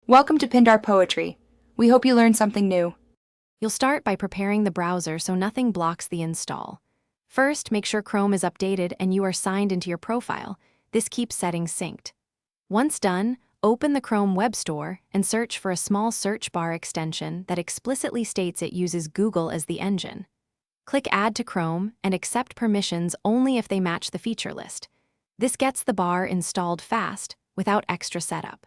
Welcome to Pindar Poetry. We hope you learned something new. You'll start by preparing the browser so nothing blocks the install. First, make sure Chrome is updated and you are signed into your profile. This keeps settings synced. Once done, open the Chrome Web Store and search for a small search bar extension that explicitly states it uses Google as the engine. Click Add to Chrome and accept permissions only if they match the feature list. This gets the bar installed fast, without extra setup.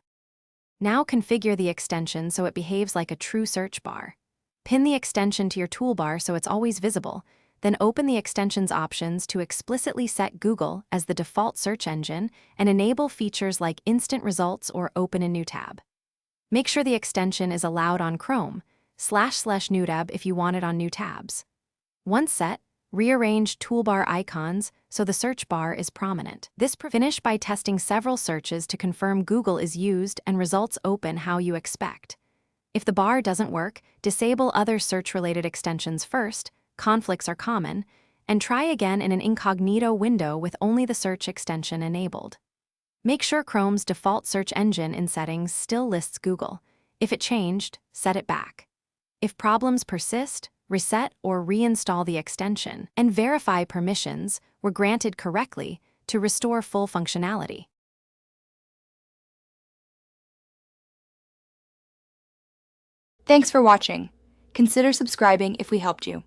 Now configure the extension so it behaves like a true search bar. Pin the extension to your toolbar so it's always visible, then open the extension's options to explicitly set Google as the default search engine and enable features like instant results or open a new tab. Make sure the extension is allowed on Chrome, //new tab if you want it on new tabs. Once set, rearrange toolbar icons so the search bar is prominent. Finish by testing several searches to confirm Google is used and results open how you expect. If the bar doesn't work, disable other search-related extensions first, conflicts are common, and try again in an incognito window with only the search extension enabled. Make sure Chrome's default search engine in settings still lists Google. If it changed, set it back. If problems persist, reset or reinstall the extension, and verify permissions were granted correctly to restore full functionality. Thanks for watching. Consider subscribing if we helped you.